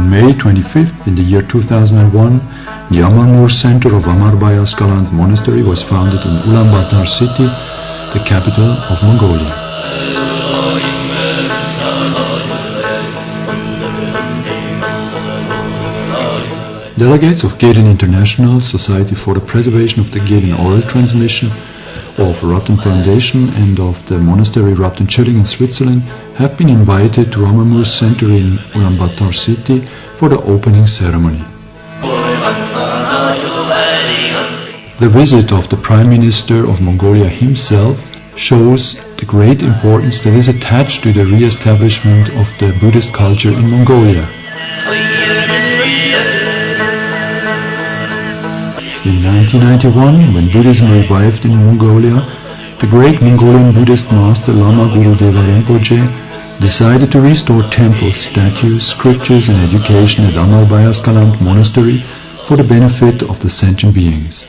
On May 25th in the year 2001, the Amarmur Center of Amarbayasgalant Monastery was founded in Ulaanbaatar city, the capital of Mongolia. Delegates of Geden International, Society for the Preservation of the Geden Oral Transmission, of Rabten Foundation and of the monastery Rabten Chilling in Switzerland have been invited to Amarmur Center in Ulaanbaatar city for the opening ceremony. The visit of the Prime Minister of Mongolia himself shows the great importance that is attached to the re-establishment of the Buddhist culture in Mongolia. In 1991, when Buddhism revived in Mongolia, the great Mongolian Buddhist master Lama Gurudeva Rinpoche decided to restore temples, statues, scriptures and education at Amarbayasgalant Monastery for the benefit of the sentient beings.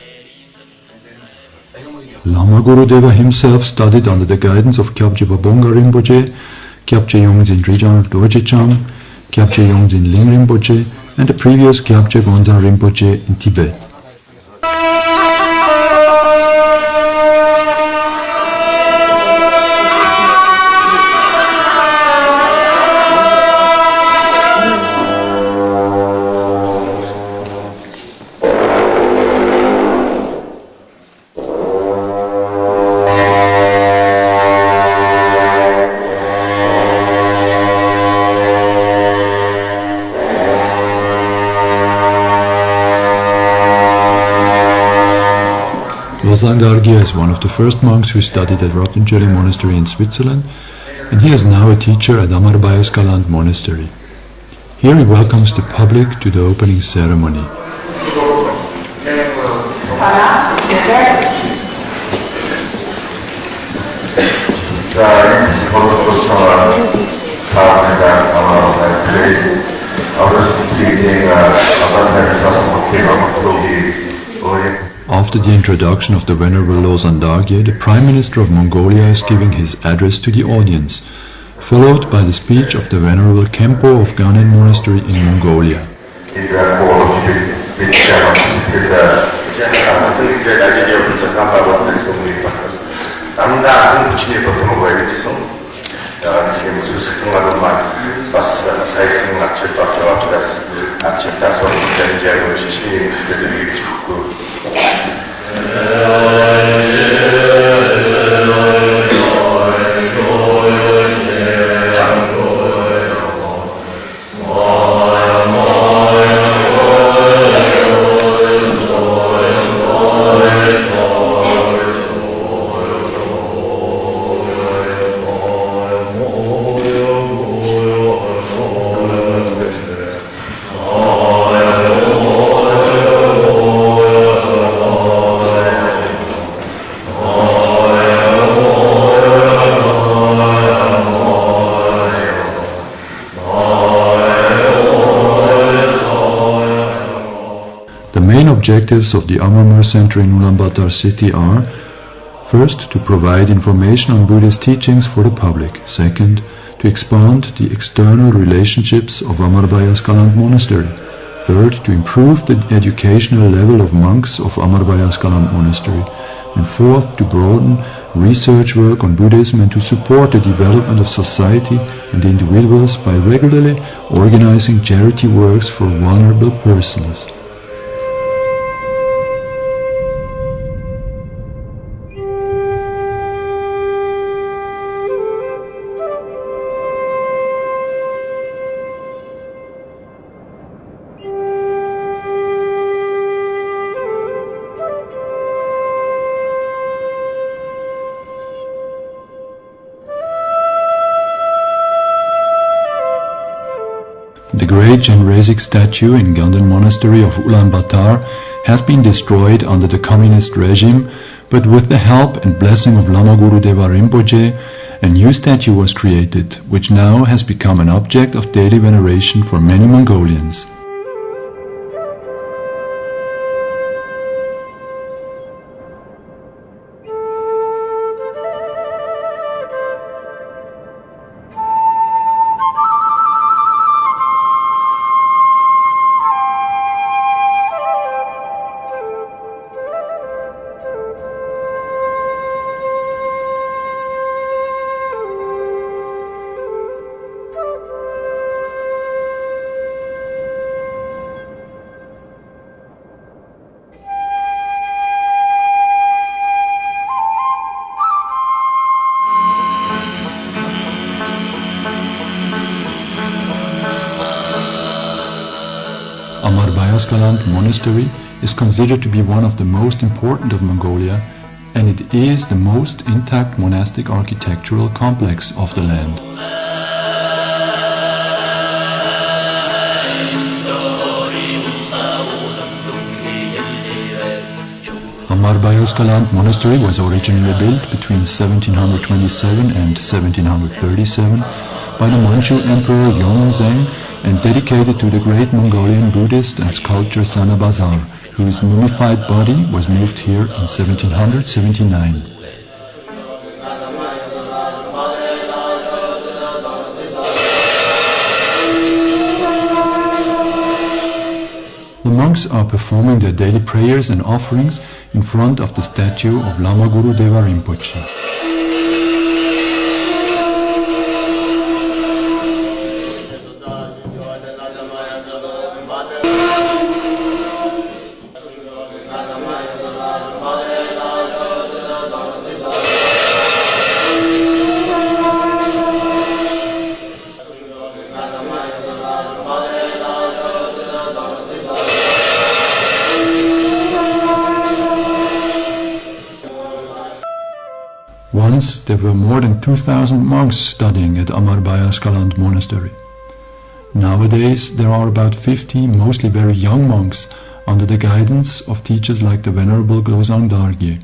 Lama Gurudeva himself studied under the guidance of Kyabje Babonga Rinpoche, Kyabje Yongzin Drijang Dorje-cham, Kyabje Yongzin Ling Rinpoche and the previous Kyabje Gonzang Rinpoche in Tibet. Losang Dargye is one of the first monks who studied at Rabten Chilling Monastery in Switzerland, and he is now a teacher at Amarbayasgalant Monastery. Here he welcomes the public to the opening ceremony. After the introduction of the Venerable Losang Dargye, the Prime Minister of Mongolia is giving his address to the audience, followed by the speech of the Venerable Khenpo of Ganen Monastery in Mongolia. The main objectives of the Amarmur Center in Ulaanbaatar city are: first, to provide information on Buddhist teachings for the public; second, to expand the external relationships of Amarbayasgalant Monastery; third, to improve the educational level of monks of Amarbayasgalant Monastery; and fourth, to broaden research work on Buddhism and to support the development of society and individuals by regularly organizing charity works for vulnerable persons. The great Genrezig statue in Ganen Monastery of Ulaanbaatar has been destroyed under the communist regime, but with the help and blessing of Lama Gurudeva Rinpoche, a new statue was created, which now has become an object of daily veneration for many Mongolians. Amarbayasgalant monastery is considered to be one of the most important of Mongolia, and it is the most intact monastic architectural complex of the land. Amarbayasgalant monastery was originally built between 1727 and 1737 by the Manchu Emperor Yongzheng and dedicated to the great Mongolian Buddhist and sculptor Sanabazar, whose mummified body was moved here in 1779. The monks are performing their daily prayers and offerings in front of the statue of Lama Guru Deva Rinpoche. Once there were more than 2,000 monks studying at Amarbayasgalant monastery. Nowadays there are about 50 mostly very young monks under the guidance of teachers like the Venerable Glozang Dargye,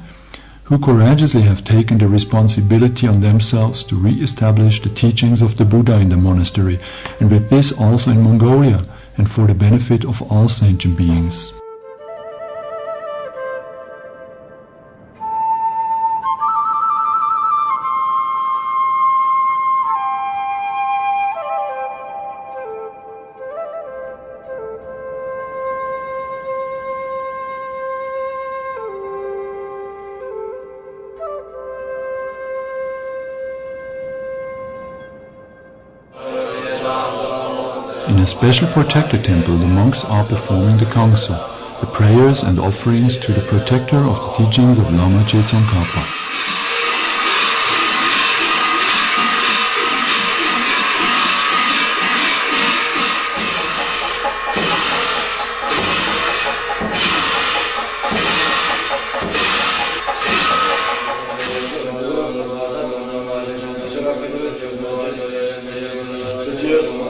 who courageously have taken the responsibility on themselves to re-establish the teachings of the Buddha in the monastery, and with this also in Mongolia, and for the benefit of all sentient beings. In a special protector temple, the monks are performing the Kangso, the prayers and offerings to the protector of the teachings of Lama Tsongkhapa. Yes.